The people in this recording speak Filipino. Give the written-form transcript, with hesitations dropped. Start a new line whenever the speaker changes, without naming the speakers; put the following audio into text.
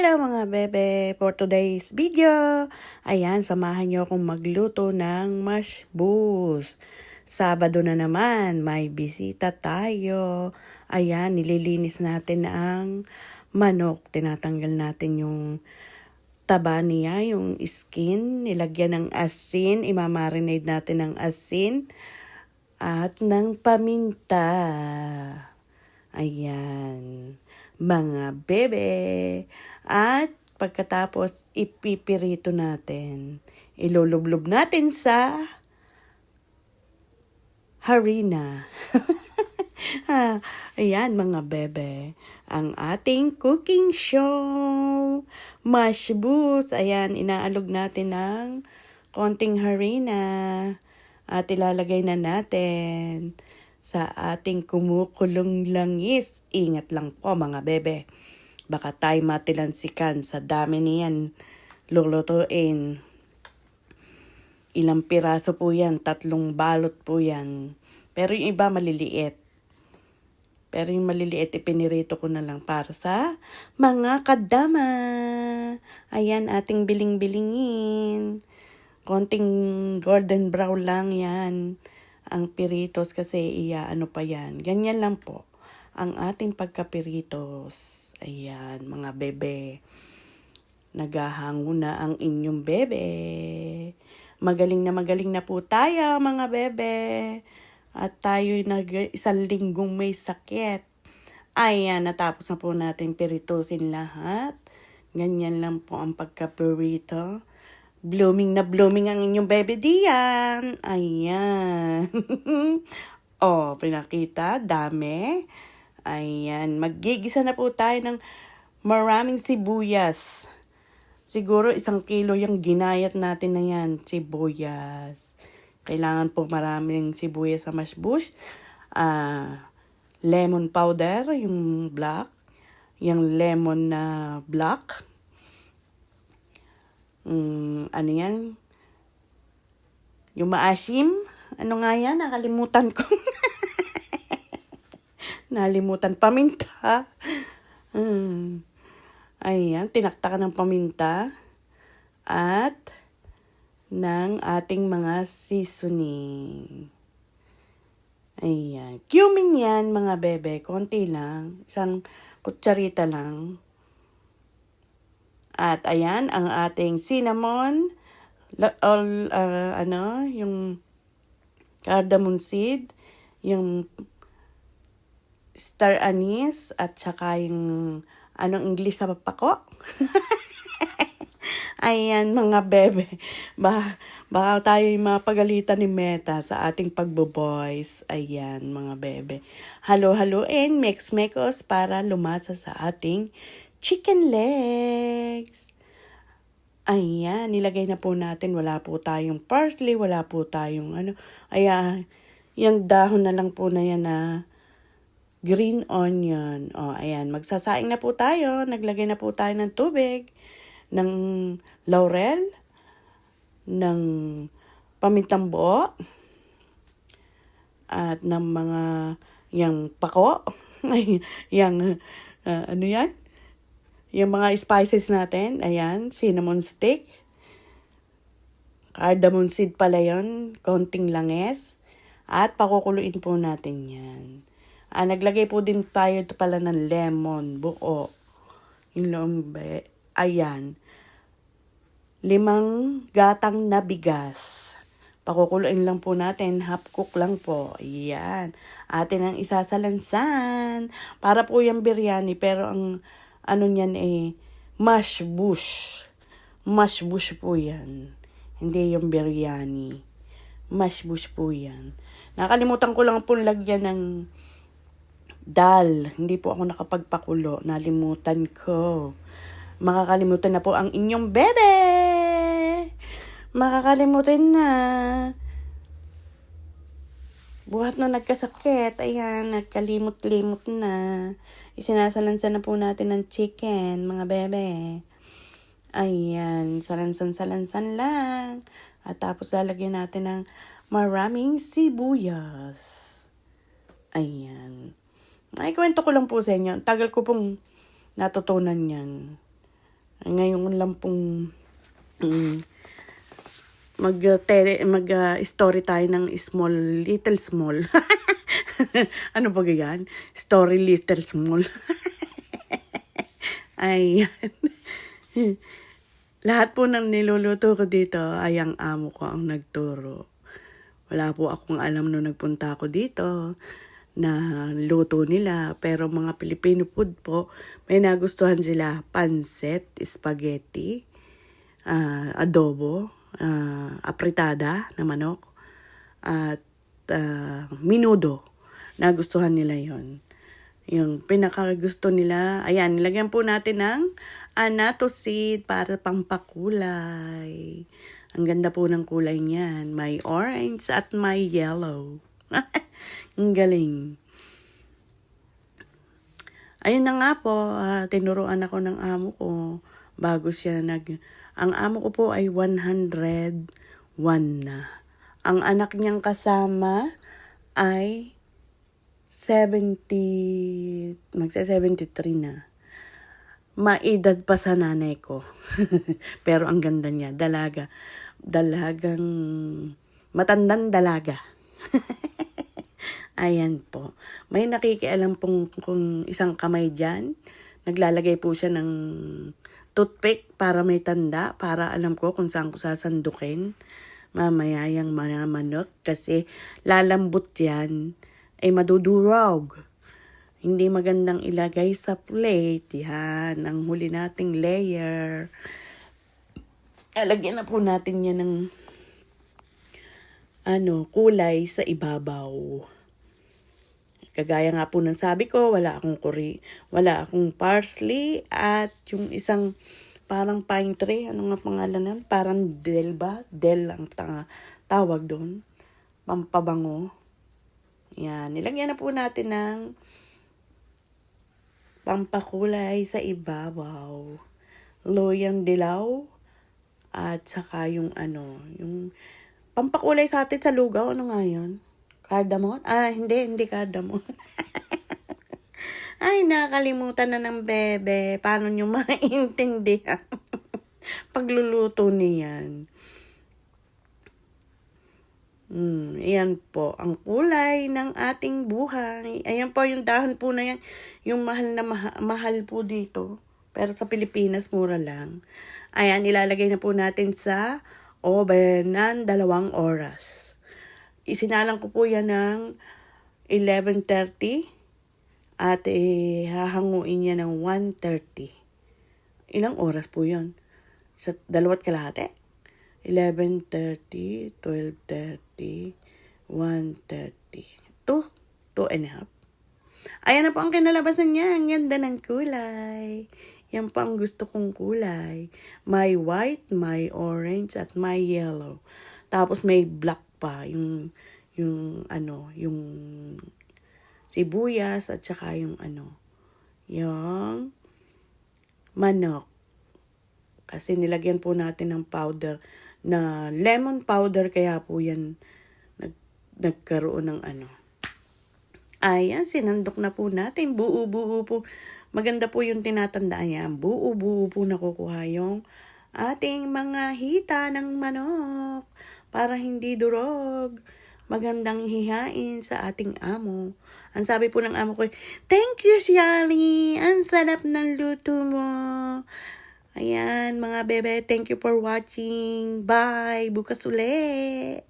Hello mga bebe! For today's video, ayan, samahan niyo akong magluto ng mashbus. Sabado na naman, may bisita tayo. Ayan, nililinis natin ang manok. Tinatanggal natin yung taba niya, yung skin. Nilagyan ng asin, imamarinate natin ng asin at ng paminta. Ayan, mga bebe. At pagkatapos, ipipirito natin. Ilulublob natin sa harina. Ayan, mga bebe. Ang ating cooking show. Mashbus. Ayan, inaalog natin ng konting harina. At ilalagay na natin sa ating kumukulong langis. Ingat lang po mga bebe. Baka tayo matilansikan sa dami niyan lulutuin. Ilang piraso po yan, 3 balot po yan. Pero yung iba maliliit. Pero yung maliliit ipinirito ko na lang para sa mga kadama. Ayan, ating biling-bilingin. Konting golden brown lang yan. Ang piritos kasi ano pa yan. Ganyan lang po ang ating pagkapiritos. Ayan, mga bebe. Naghahango na ang inyong bebe. Magaling na po tayo, mga bebe. At tayo'y isang linggong may sakit. Ayan, natapos na po natin piritosin lahat. Ganyan lang po ang pagkapirito. Blooming na blooming ang inyong bebe diyan. Ayan. Oh, pinakita. Dami. Ayan. Maggigisa na po tayo ng maraming sibuyas. Siguro 1 kilo yung ginayat natin na yan. Sibuyas. Kailangan po maraming sibuyas sa mashbush. Lemon powder, yung black. Yung lemon na black. Ano yan? Yung maasim? Ano nga yan? Nakalimutan ko. Nalimutan. Paminta. Ayan, tinaktakan ng paminta. At ng ating mga seasoning. Ayan. Cumin yan, mga bebe. Konti lang. 1 kutsarita lang. At ayan, ang ating cinnamon, yung cardamom seed, yung star anise, at saka yung, anong English sa papako? Ayan, mga bebe. Baka tayo yung mapagalitan ni Meta sa ating pagbo-voice. Ayan, mga bebe. Halo-haloin, mix-mix para lumasa sa ating chicken legs. Ayan, nilagay na po natin. Wala po tayong parsley, wala po tayong Ayan, yung dahon na lang po na yan na green onion. O, ayan, magsasaing na po tayo. Naglagay na po tayo ng tubig, ng laurel, ng pamintang buo, at ng mga yung pako. Yung, ano yan? Yung mga spices natin, ayan, cinnamon stick, cardamom seed pala yun, konting langis, at pakukuluin po natin yan. Naglagay po din tayo pala ng lemon, buo, yung lombe, ayan, 5 gatang na bigas. Pakukuluin lang po natin, half cook lang po, ayan, atin ang isasalansan, para po yung biryani, pero ang ano niyan mashbush. Mashbush po yan. Hindi yung biryani. Mashbush po yan. Nakalimutan ko lang po lagyan ng dal. Hindi po ako nakapagpakulo. Nalimutan ko. Makakalimutan na po ang inyong bebe. Makakalimutan na. Buhat na nagkasakit. Ayan, nagkalimot-limot na. Isinasalansan na po natin ng chicken, mga bebe. Ayan, salansan-salansan lang. At tapos lalagyan natin ng maraming sibuyas. Ayan. Ay, kwento ko lang po sa inyo. Tagal ko pong natutunan yan. Ngayon lang pong story tayo ng little small. Ano ba yan? Story little small. Ayan. Lahat po ng niluluto ko dito ay ang amo ko ang nagturo. Wala po akong alam nung nagpunta ako dito na luto nila. Pero mga Filipino food po, may nagustuhan sila. Pancit, spaghetti, adobo, apritada na manok, at minudo. Nagustuhan nila yon. Yung pinakagusto nila, ayan, nilagyan po natin ng annatto seed para pampakulay. Ang ganda po ng kulay niyan. May orange at may yellow. Ang galing. Ayun na nga po, tinuruan ako ng amo ko bago siya Ang amo ko po ay 101 na. Ang anak niyang kasama ay 73 na. Maedad pa sa nanay ko. Pero ang ganda niya, dalagang matandang dalaga. Ayan po. May nakikialam pong kung isang kamay dyan. Naglalagay po siya ng toothpick para may tanda, para alam ko kung saan ko sasandukin. Mamaya yung mga manok kasi lalambot yan ay madudurog. Hindi magandang ilagay sa plate. Yan, ang huli nating layer. Lagyan na po natin yan ng kulay sa ibabaw. Kagaya nga po ng sabi ko, wala akong parsley at yung isang parang pine tree. Ano nga pangalan nun? Parang Del ba? Del ang tawag doon. Pampabango. Yan, nilagyan na po natin ng pampakulay sa ibabaw. Loyang dilaw at saka yung pampakulay sa atin sa lugaw. Ano nga yun? Cardamom? Hindi cardamom. Ay, nakakalimutan na ng bebe. Paano nyo maintindihan? Pagluluto niyan. Ayan po, ang kulay ng ating buhay. Ayan po, yung dahon po na yan. Yung mahal po dito. Pero sa Pilipinas, mura lang. Ayan, ilalagay na po natin sa oven ng 2 oras. Isinalang ko po yan ng 11:30 at hahanguin niya ng 1:30. Ilang oras po yun? Sa 2.5? 11:30, 12:30, 1:30, 2.5. Ayan na po ang kinalabasan niya. Ang ganda ng kulay. Yan po ang gusto kong kulay. May white, may orange, at may yellow. Tapos may black pa. Yung sibuyas at saka yung manok. Kasi nilagyan po natin ng powder na lemon powder, kaya po yan nagkaroon ng Ayan, sinandok na po natin. Buo-buo po. Maganda po yung tinatandaan yan. Buo-buo po nakukuha yung ating mga hita ng manok para hindi durog. Magandang hihain sa ating amo. Ang sabi po ng amo ko, "Thank you, Shally. Ang sarap ng luto mo." Ayan, mga bebe, thank you for watching. Bye! Bukas uli!